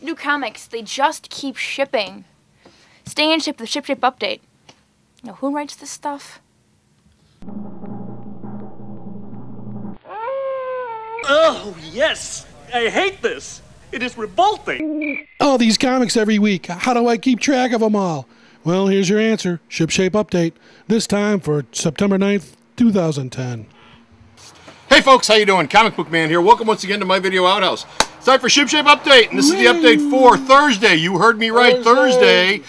new comics, they just keep shipping. Stay in ship with the Shipshape update. Now, who writes this stuff? Oh, yes! I hate this! It is revolting! All these comics every week. How do I keep track of them all? Well, here's your answer. Shipshape update. This time for September 9th, 2010. Hey folks, how you doing? Comic Book Man here. Welcome once again to my video outhouse. It's time for Shipshape update, and this is the update for Thursday. You heard me right, Thursday.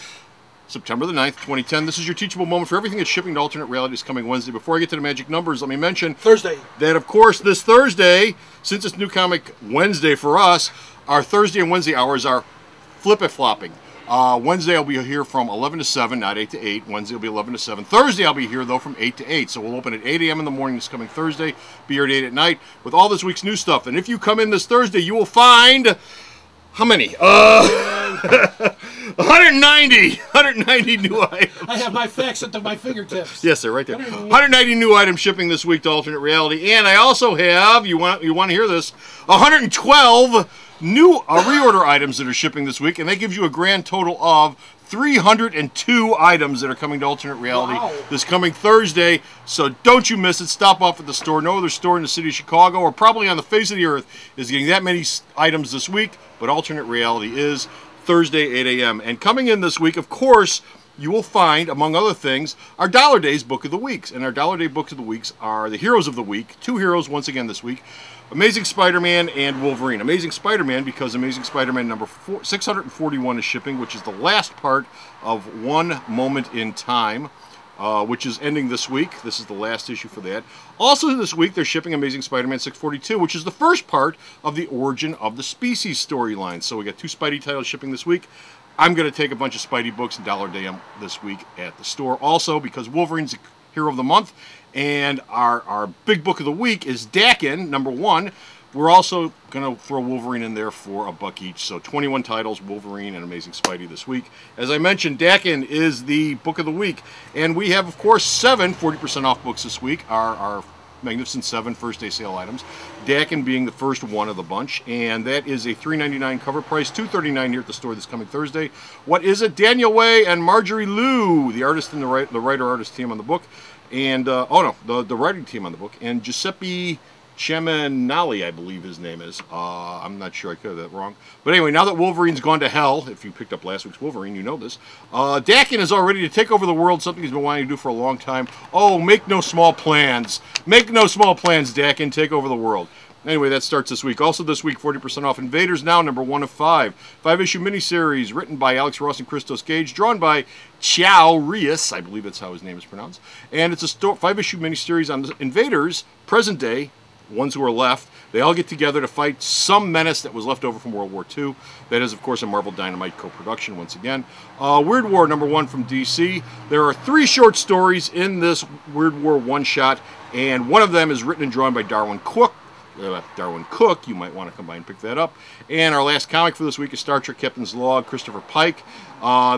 September the 9th, 2010. This is your teachable moment for everything that's shipping to alternate realities coming Wednesday. Before I get to the magic numbers, let me mention Thursday. That, of course, this Thursday, since it's New Comic Wednesday for us, our Thursday and Wednesday hours are flip-it-flopping. Wednesday I'll be here from 11 to 7, not 8 to 8. Wednesday will be 11 to 7. Thursday I'll be here, though, from 8 to 8. So we'll open at 8 a.m. in the morning this coming Thursday, be here at 8 at night with all this week's new stuff. And if you come in this Thursday, you will find... How many? 190 new items. I have my facts at my fingertips. Yes, they're right there. 190 new items shipping this week to alternate reality. And I also have, you want to hear this, 112 new reorder items that are shipping this week, and that gives you a grand total of 302 items that are coming to alternate reality this coming Thursday. So don't you miss it. Stop off at the store. No other store in the city of Chicago, or probably on the face of the earth, is getting that many items this week, but alternate reality is Thursday, 8 a.m. And coming in this week, of course, you will find, among other things, our Dollar Days Book of the Weeks. And our Dollar Day Books of the Weeks are the Heroes of the Week. Two heroes once again this week. Amazing Spider-Man and Wolverine. Amazing Spider-Man because Amazing Spider-Man number 641 is shipping, which is the last part of One Moment in Time, which is ending this week. This is the last issue for that. Also this week, they're shipping Amazing Spider-Man 642, which is the first part of the Origin of the Species storyline. So we got two Spidey titles shipping this week. I'm going to take a bunch of Spidey books and Dollar Day this week at the store. Also, because Wolverine's the Hero of the Month, and our big book of the week is Dakin, number 1. We're also going to throw Wolverine in there for $1 each. So 21 titles, Wolverine and Amazing Spidey this week. As I mentioned, Dakin is the book of the week. And we have, of course, 7 40% off books this week. Our Magnificent 7 first day sale items. Dakin being the first one of the bunch. And that is a $3.99 cover price, $2.39 here at the store this coming Thursday. What is it? Daniel Way and Marjorie Liu, the artist and the writer-artist team on the book. And, the writing team on the book. And Giuseppe Ciaminali, I believe his name is. I'm not sure, I could have that wrong. But anyway, now that Wolverine's gone to hell, if you picked up last week's Wolverine, you know this. Dakin is all ready to take over the world, something he's been wanting to do for a long time. Oh, make no small plans. Make no small plans, Dakin. Take over the world. Anyway, that starts this week. Also this week, 40% off Invaders Now, number 1 of 5. 5-issue miniseries written by Alex Ross and Christos Gage, drawn by Chao Rios, I believe that's how his name is pronounced. And it's a 5-issue miniseries on the Invaders, present day, ones who are left. They all get together to fight some menace that was left over from World War II. That is, of course, a Marvel Dynamite co-production once again. Weird War number 1 from DC. There are 3 short stories in this Weird War one-shot, and one of them is written and drawn by Darwin Cook. You might want to come by and pick that up. And our last comic for this week is Star Trek Captain's Log, Christopher Pike.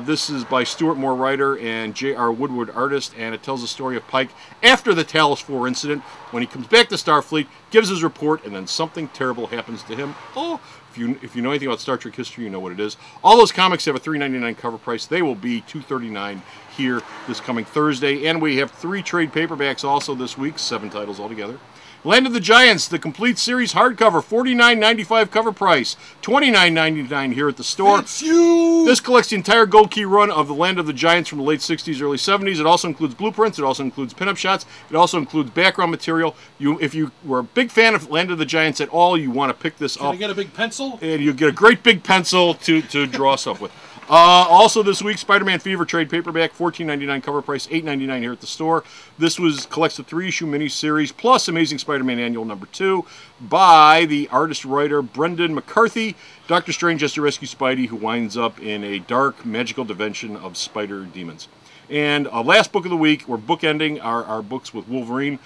This is by Stuart Moore, writer, and J.R. Woodward, artist, and it tells the story of Pike after the Talos 4 incident, when he comes back to Starfleet, gives his report, and then something terrible happens to him. Oh, if you know anything about Star Trek history, you know what it is. All those comics have a $3.99 cover price. They will be $2.39 here this coming Thursday. And we have 3 trade paperbacks also this week, 7 titles altogether. Land of the Giants, the complete series hardcover, $49.95 cover price, $29.99 here at the store. It's you! This collects the entire Gold Key run of the Land of the Giants from the late 60s, early 70s. It also includes blueprints. It also includes pinup shots. It also includes background material. If you were a big fan of Land of the Giants at all, you want to pick this up. Can I get a big pencil? And you get a great big pencil to draw stuff with. Also this week, Spider-Man Fever trade paperback, $14.99 cover price, $8.99 here at the store. This collects the 3-issue miniseries plus Amazing Spider-Man Annual number 2 by the artist-writer Brendan McCarthy. Doctor Strange has to rescue Spidey, who winds up in a dark, magical dimension of spider demons. And last book of the week, we're bookending our books with Wolverine.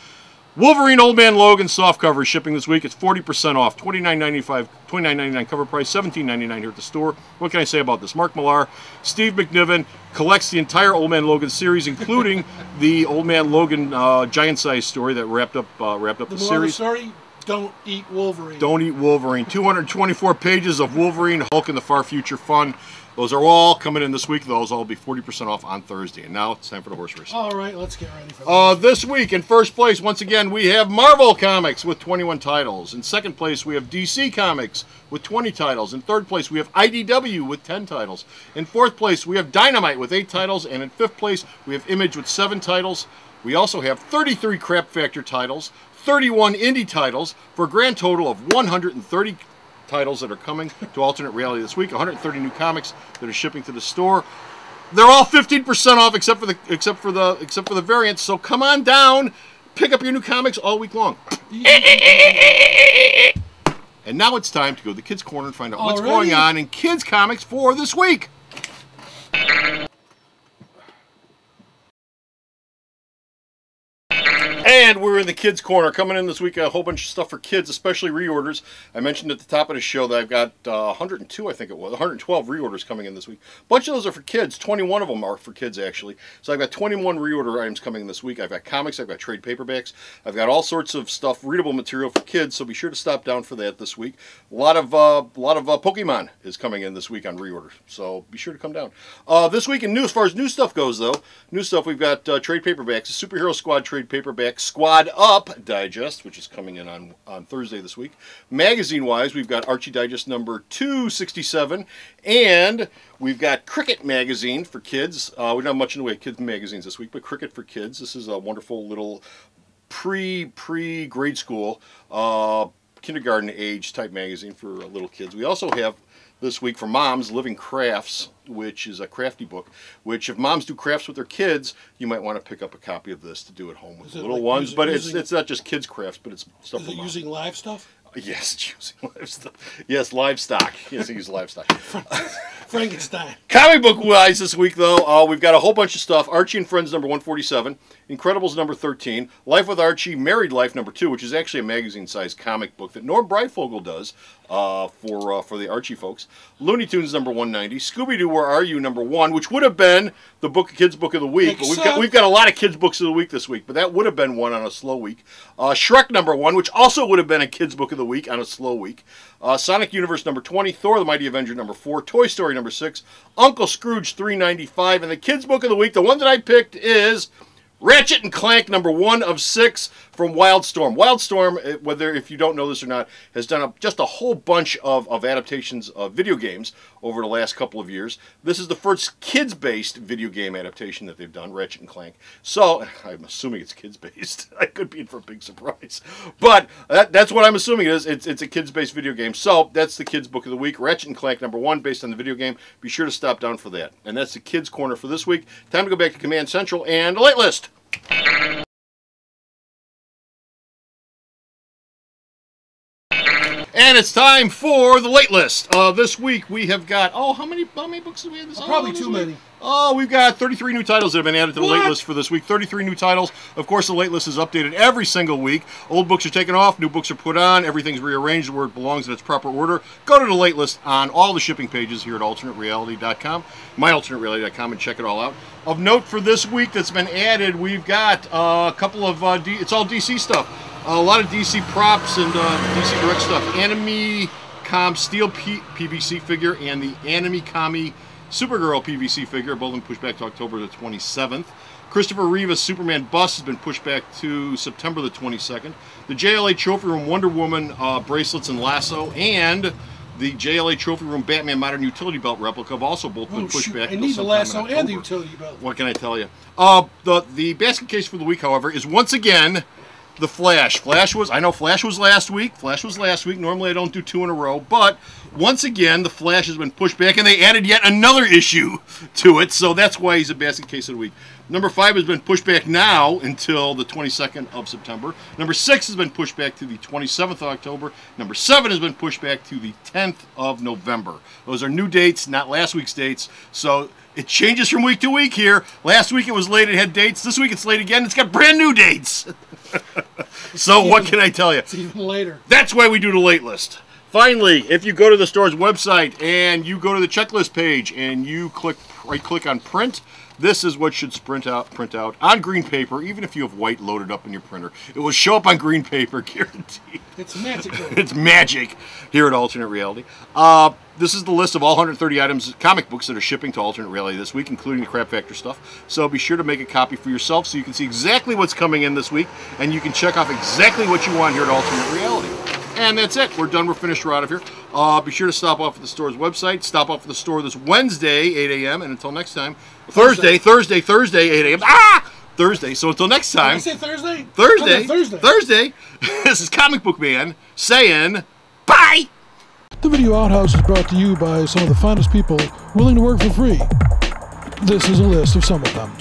Wolverine Old Man Logan softcover is shipping this week. It's 40% off, $29.99 cover price, $17.99 here at the store. What can I say about this? Mark Millar, Steve McNiven collects the entire Old Man Logan series, including the Old Man Logan giant-size story that wrapped up the series. Story? Don't Eat Wolverine. Don't Eat Wolverine. 224 pages of Wolverine, Hulk in the Far Future fun. Those are all coming in this week. Those all will be 40% off on Thursday. And now it's time for the horse race. All right, let's get ready for that. This week, in first place, once again, we have Marvel Comics with 21 titles. In second place, we have DC Comics with 20 titles. In third place, we have IDW with 10 titles. In fourth place, we have Dynamite with 8 titles. And in fifth place, we have Image with 7 titles. We also have 33 Crap Factor titles, 31 indie titles, for a grand total of 130 titles that are coming to Alternate Reality this week. 130 new comics that are shipping to the store. They're all 15% off except for the variants. So come on down, pick up your new comics all week long. And now it's time to go to the Kids Corner and find out what's going on in kids comics for this week. And we're in the Kids Corner. Coming in this week, a whole bunch of stuff for kids, especially reorders. I mentioned at the top of the show that I've got 102, I think it was, 112 reorders coming in this week. A bunch of those are for kids. 21 of them are for kids, actually. So I've got 21 reorder items coming in this week. I've got comics, I've got trade paperbacks, I've got all sorts of stuff, readable material for kids, so be sure to stop down for that this week. A lot of Pokemon is coming in this week on reorder, so be sure to come down. This week in news, as far as new stuff goes, though, new stuff, we've got trade paperbacks, a Superhero Squad trade paperback, Squad Up Digest, which is coming in on Thursday this week. Magazine-wise, we've got Archie Digest number 267, and we've got Cricket Magazine for kids. We don't have much in the way of kids magazines this week, but Cricket for kids. This is a wonderful little pre-grade school, kindergarten age type magazine for little kids. We also have this week for moms, Living Crafts, which is a crafty book, which if moms do crafts with their kids, you might want to pick up a copy of this to do at home with the little ones. But it's not just kids crafts, but it's stuff for moms. Using live stuff? Yes, it's using live stuff. Yes, livestock. Yes, I use livestock. Frankenstein. Comic book wise this week, though, we've got a whole bunch of stuff. Archie and Friends number 147, Incredibles number 13, Life with Archie, Married Life number 2, which is actually a magazine-sized comic book that Norm Breyfogle does for the Archie folks. Looney Tunes number 190, Scooby-Doo Where Are You number 1, which would have been the kids book of the week. But we've got a lot of kids books of the week this week, but that would have been one on a slow week. Shrek number 1, which also would have been a kids book of the week on a slow week. Sonic Universe number 20, Thor the Mighty Avenger number 4, Toy Story number 6, Uncle Scrooge 395, and the kids book of the week, the one that I picked is Ratchet and Clank number 1 of 6 from Wildstorm. Wildstorm, whether if you don't know this or not, has done just a whole bunch of adaptations of video games over the last couple of years. This is the first kids-based video game adaptation that they've done, Ratchet and Clank. So, I'm assuming it's kids-based. I could be in for a big surprise. But that's what I'm assuming it is. It's a kids-based video game. So, that's the kids' book of the week, Ratchet and Clank number 1, based on the video game. Be sure to stop down for that. And that's the kids' corner for this week. Time to go back to Command Central and the Late List. And it's time for the Late List. This week we have got, how many books do we have this week? Probably too many. We've got 33 new titles that have been added to the Late List for this week. 33 new titles. Of course, the Late List is updated every single week. Old books are taken off, new books are put on, everything's rearranged where it belongs in its proper order. Go to the Late List on all the shipping pages here at alternatereality.com, myalternatereality.com, and check it all out. Of note for this week that's been added, we've got a couple of, it's all DC stuff. A lot of DC props and DC Direct stuff. Anime-Com Steel PVC figure and the Anime-Kami Supergirl PVC figure, both of them pushed back to October the 27th. Christopher Reeve's Superman bust has been pushed back to September the 22nd. The JLA Trophy Room Wonder Woman bracelets and lasso and the JLA Trophy Room Batman Modern Utility Belt replica have also both been pushed back. I need the lasso and the utility belt. What can I tell you? The basket case for the week, however, is once again the Flash. Flash was last week. Normally I don't do 2 in a row, but once again the Flash has been pushed back, and they added yet another issue to it, so that's why he's a basket case of the week. Number 5 has been pushed back now until the 22nd of September. Number 6 has been pushed back to the 27th of October. Number 7 has been pushed back to the 10th of November. Those are new dates, not last week's dates, so it changes from week to week here. Last week it was late, it had dates. This week it's late again, it's got brand new dates. So what can I tell you? It's even later. That's why we do the Late List. Finally, if you go to the store's website and you go to the checklist page and you right-click on print, This is what should print out on green paper, even if you have white loaded up in your printer. It will show up on green paper, guaranteed. It's magic. It's magic here at Alternate Reality. This is the list of all 130 items, comic books that are shipping to Alternate Reality this week, including the Crap Factor stuff. So be sure to make a copy for yourself so you can see exactly what's coming in this week, and you can check off exactly what you want here at Alternate Reality. And that's it. We're done. We're finished. We're out of here. Be sure to stop off at the store's website. Stop off at the store this Wednesday, 8 a.m. And until next time, Thursday, 8 a.m. Thursday. So until next time. Did I say Thursday? Thursday. Okay, Thursday. This is Comic Book Man saying bye. The Video Outhouse is brought to you by some of the finest people willing to work for free. This is a list of some of them.